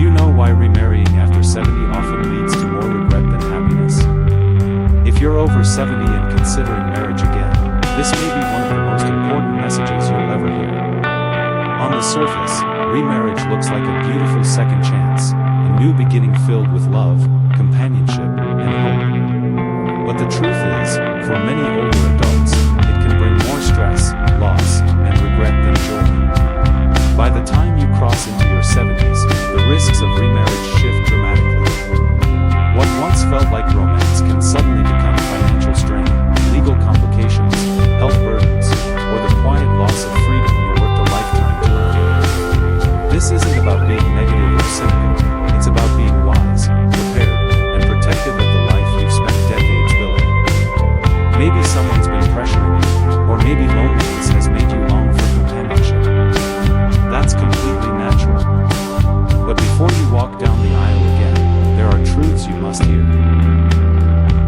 you know why remarrying after 70 often leads to more regret than happiness? If you're over 70 and considering marriage again, this may be one of the most important messages you'll ever hear. On the surface, remarriage looks like a beautiful second chance, a new beginning filled with love, companionship, and hope. But the truth is, for many older adults, it can bring more stress, loss, and regret than joy. By the time you cross into your 70s, the risks of remarriage shift dramatically. What once felt like romance can suddenly become financial strain, legal complications, health burdens, or the quiet loss of freedom you worked a lifetime to earn. This isn't about being negative or cynical, it's about being wise, prepared, and protective of the life you've spent decades building. Maybe someone's been pressuring you, or maybe loneliness has made you long for companionship. That's completely natural. But before you walk down the aisle again, there are truths you must hear.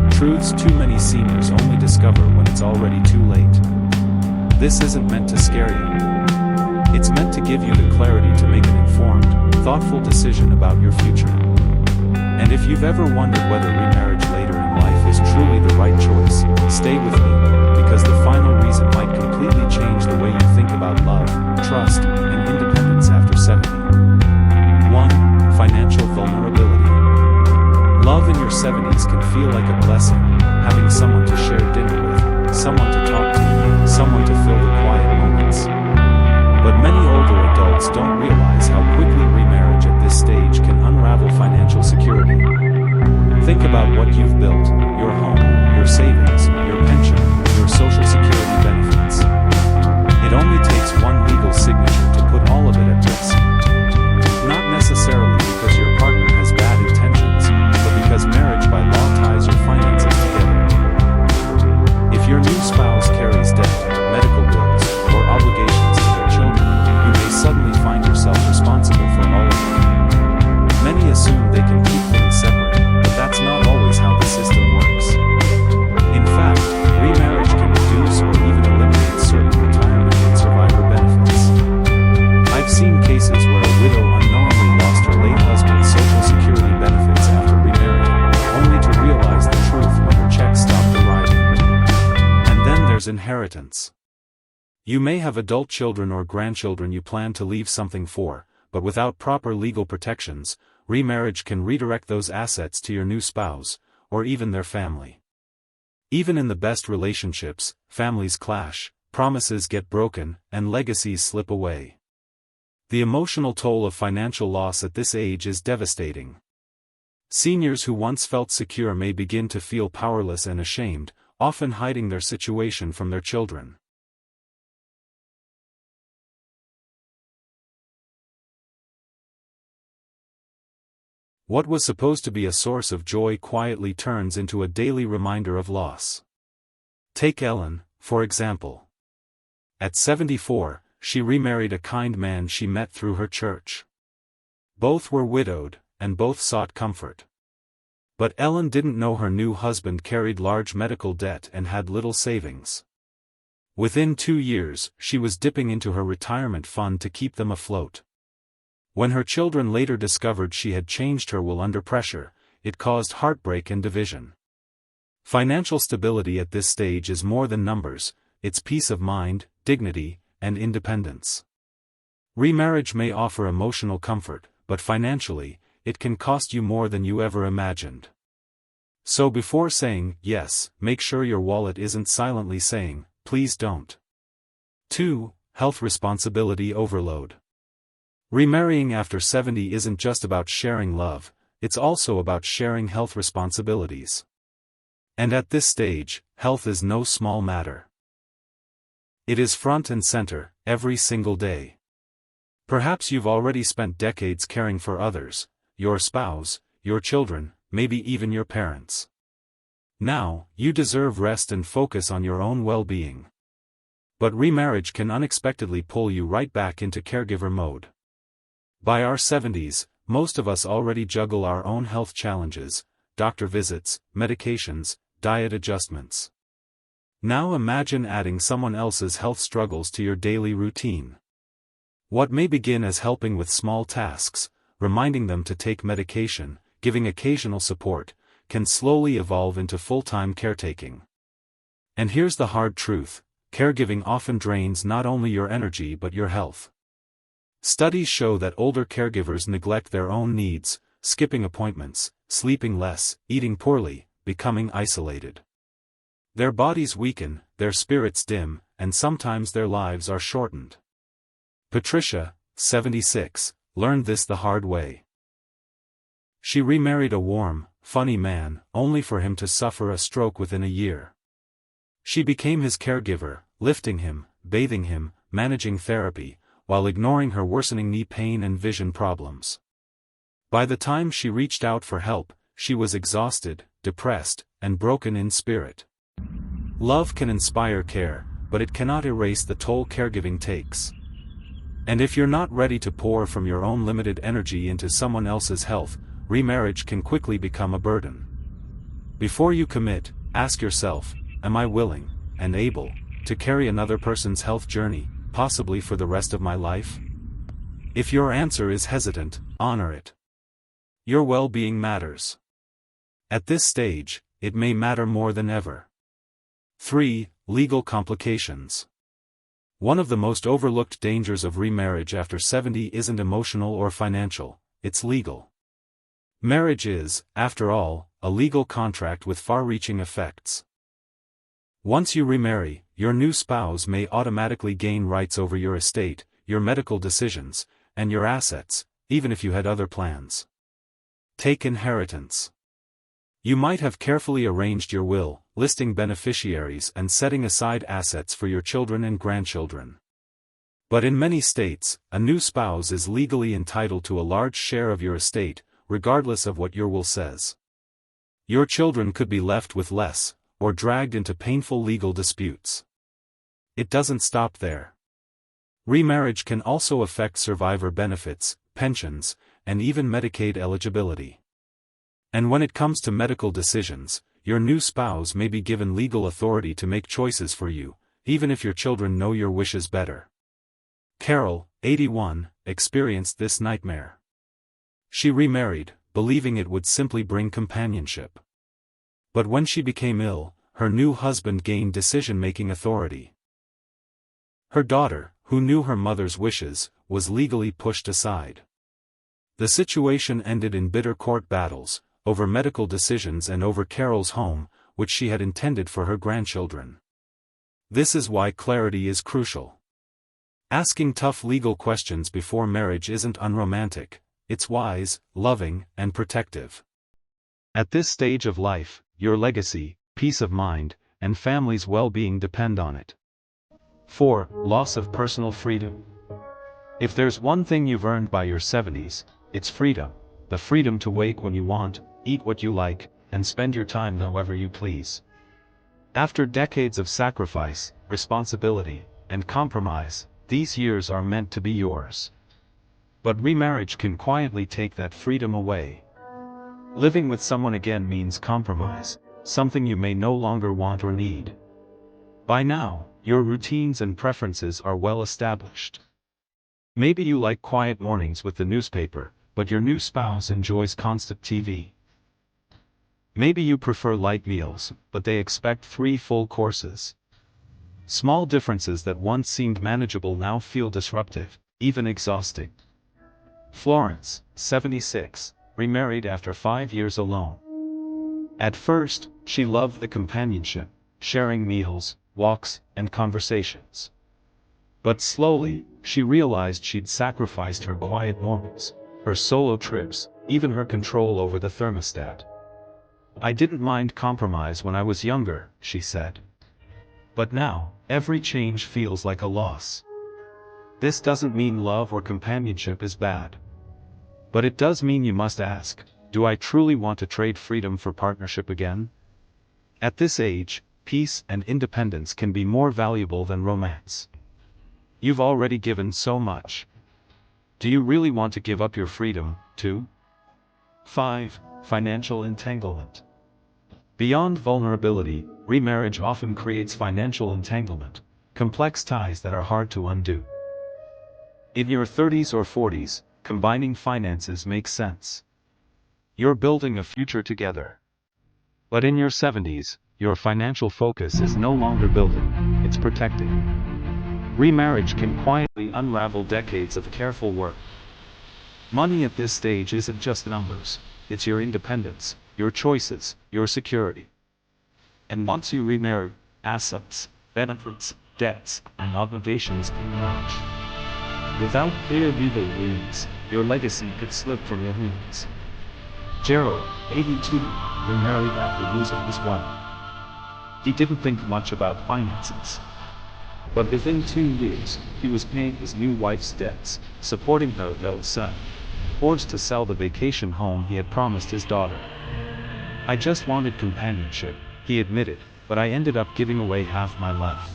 Truths too many seniors only discover when it's already too late. This isn't meant to scare you. It's meant to give you the clarity to make an informed, thoughtful decision about your future. And if you've ever wondered whether remarriage later in life is truly the right choice, stay with me, because the final reason might completely change the way you think about love, trust, and independence after 70. 1. Financial vulnerability. Love in your 70s can feel like a blessing, having someone to share dinner with, someone to talk to, someone to fill the quiet moments. But many older adults don't realize how quickly remarriage at this stage can unravel financial security. Think about what you've built: your home, your savings, your pension, your social security benefits. It only takes one legal signature to put all of it at risk. Not necessarily because your partner has bad intentions, but because marriage by law ties your finances together. If your new spouse carries debt, medical bills, or obligations to their children, you may suddenly find yourself responsible for all of them. Many assume they can keep things separate, but that's not always how the system works. In fact, remarriage can reduce or even eliminate certain retirement and survivor benefits. I've seen cases where a widow unknowingly lost her late husband's social security benefits after remarrying, only to realize the truth when her check stopped arriving. And then there's inheritance. You may have adult children or grandchildren you plan to leave something for, but without proper legal protections, remarriage can redirect those assets to your new spouse, or even their family. Even in the best relationships, families clash, promises get broken, and legacies slip away. The emotional toll of financial loss at this age is devastating. Seniors who once felt secure may begin to feel powerless and ashamed, often hiding their situation from their children. What was supposed to be a source of joy quietly turns into a daily reminder of loss. Take Ellen, for example. At 74, she remarried a kind man she met through her church. Both were widowed, and both sought comfort. But Ellen didn't know her new husband carried large medical debt and had little savings. Within 2 years, she was dipping into her retirement fund to keep them afloat. When her children later discovered she had changed her will under pressure, it caused heartbreak and division. Financial stability at this stage is more than numbers, it's peace of mind, dignity, and independence. Remarriage may offer emotional comfort, but financially, it can cost you more than you ever imagined. So before saying yes, make sure your wallet isn't silently saying, please don't. 2. Health responsibility overload. Remarrying after 70 isn't just about sharing love, it's also about sharing health responsibilities. And at this stage, health is no small matter. It is front and center, every single day. Perhaps you've already spent decades caring for others, your spouse, your children, maybe even your parents. Now, you deserve rest and focus on your own well-being. But remarriage can unexpectedly pull you right back into caregiver mode. By our 70s, most of us already juggle our own health challenges, doctor visits, medications, diet adjustments. Now imagine adding someone else's health struggles to your daily routine. What may begin as helping with small tasks, reminding them to take medication, giving occasional support, can slowly evolve into full-time caretaking. And here's the hard truth: caregiving often drains not only your energy but your health. Studies show that older caregivers neglect their own needs, skipping appointments, sleeping less, eating poorly, becoming isolated. Their bodies weaken, their spirits dim, and sometimes their lives are shortened. Patricia, 76, learned this the hard way. She remarried a warm, funny man, only for him to suffer a stroke within a year. She became his caregiver, lifting him, bathing him, managing therapy, while ignoring her worsening knee pain and vision problems. By the time she reached out for help, she was exhausted, depressed, and broken in spirit. Love can inspire care, but it cannot erase the toll caregiving takes. And if you're not ready to pour from your own limited energy into someone else's health, remarriage can quickly become a burden. Before you commit, ask yourself, am I willing, and able, to carry another person's health journey, possibly for the rest of my life? If your answer is hesitant, honor it. Your well-being matters. At this stage, it may matter more than ever. 3. Legal complications. One of the most overlooked dangers of remarriage after 70 isn't emotional or financial, it's legal. Marriage is, after all, a legal contract with far-reaching effects. Once you remarry, your new spouse may automatically gain rights over your estate, your medical decisions, and your assets, even if you had other plans. Take inheritance. You might have carefully arranged your will, listing beneficiaries and setting aside assets for your children and grandchildren. But in many states, a new spouse is legally entitled to a large share of your estate, regardless of what your will says. Your children could be left with less, or dragged into painful legal disputes. It doesn't stop there. Remarriage can also affect survivor benefits, pensions, and even Medicaid eligibility. And when it comes to medical decisions, your new spouse may be given legal authority to make choices for you, even if your children know your wishes better. Carol, 81, experienced this nightmare. She remarried, believing it would simply bring companionship. But when she became ill, her new husband gained decision-making authority. Her daughter, who knew her mother's wishes, was legally pushed aside. The situation ended in bitter court battles, over medical decisions and over Carol's home, which she had intended for her grandchildren. This is why clarity is crucial. Asking tough legal questions before marriage isn't unromantic, it's wise, loving, and protective. At this stage of life, your legacy, peace of mind, and family's well-being depend on it. 4. Loss of personal freedom. If there's one thing you've earned by your 70s, it's freedom. The freedom to wake when you want, eat what you like, and spend your time however you please. After decades of sacrifice, responsibility, and compromise, these years are meant to be yours. But remarriage can quietly take that freedom away. Living with someone again means compromise, something you may no longer want or need. By now, your routines and preferences are well established. Maybe you like quiet mornings with the newspaper, but your new spouse enjoys constant TV. Maybe you prefer light meals, but they expect 3 full courses. Small differences that once seemed manageable now feel disruptive, even exhausting. Florence, 76, remarried after 5 years alone. At first, she loved the companionship, sharing meals, walks, and conversations. But slowly, she realized she'd sacrificed her quiet moments, her solo trips, even her control over the thermostat. I didn't mind compromise when I was younger, she said. But now, every change feels like a loss. This doesn't mean love or companionship is bad. But it does mean you must ask, do I truly want to trade freedom for partnership again? At this age, peace and independence can be more valuable than romance. You've already given so much. Do you really want to give up your freedom, too? 5. Financial entanglement. Beyond vulnerability, remarriage often creates financial entanglement, complex ties that are hard to undo. In your 30s or 40s, combining finances makes sense. You're building a future together. But in your 70s, your financial focus is no longer building, it's protecting. Remarriage can quietly unravel decades of careful work. Money at this stage isn't just numbers, it's your independence, your choices, your security. And once you remarry, assets, benefits, debts, and obligations can merge. Without clear legal rules, your legacy could slip from your hands. Gerald, 82, remarried after losing his wife. He didn't think much about finances. But within 2 years, he was paying his new wife's debts, supporting her little son, forced to sell the vacation home he had promised his daughter. I just wanted companionship, he admitted, but I ended up giving away half my life.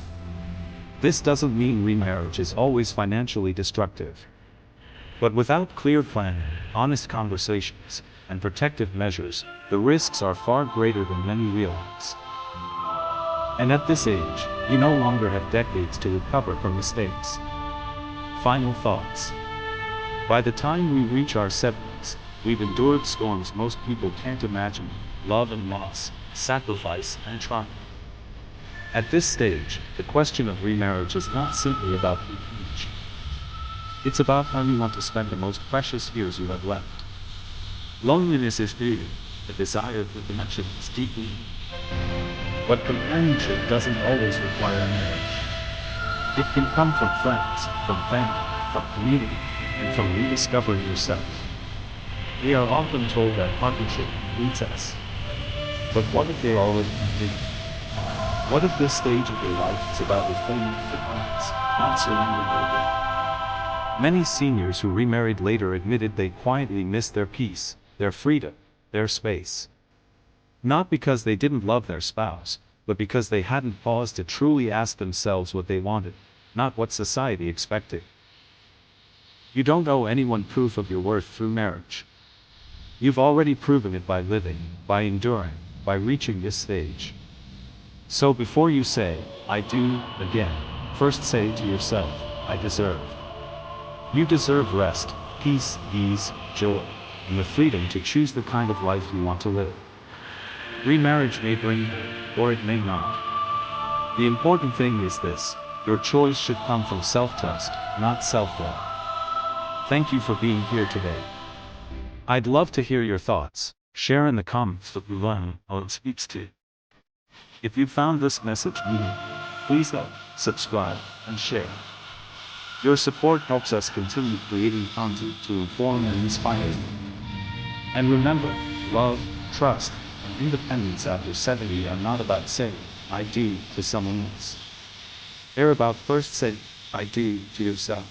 This doesn't mean remarriage is always financially destructive. But without clear planning, honest conversations, and protective measures, the risks are far greater than many realize. And at this age, we no longer have decades to recover from mistakes. Final thoughts. By the time we reach our 70s, we've endured storms most people can't imagine: love and loss, sacrifice and triumph. At this stage, the question of remarriage is not simply about the age. It's about how you want to spend the most precious years you have left. Loneliness is real, the desire for connection is deeply. But companionship doesn't always require marriage. It can come from friends, from family, from community, and from rediscovering yourself. We are often told that partnership leads us. But what if they're already complete? What if this stage of your life is about reclaiming the past, not surrendering? Many seniors who remarried later admitted they quietly missed their peace, their freedom, their space. Not because they didn't love their spouse, but because they hadn't paused to truly ask themselves what they wanted, not what society expected. You don't owe anyone proof of your worth through marriage. You've already proven it by living, by enduring, by reaching this stage. So before you say, "I do," again, first say to yourself, "I deserve." You deserve rest, peace, ease, joy, and the freedom to choose the kind of life you want to live. Remarriage may bring it, or it may not. The important thing is this: your choice should come from self-trust, not self-love. Thank you for being here today. I'd love to hear your thoughts. Share in the comments what you learn or it speaks to. If you found this message meaningful, please like, subscribe, and share. Your support helps us continue creating content to inform and inspire you. And remember, love, trust, and independence after 70 are not about saying "I do" to someone else. They're about first saying "I do" to yourself.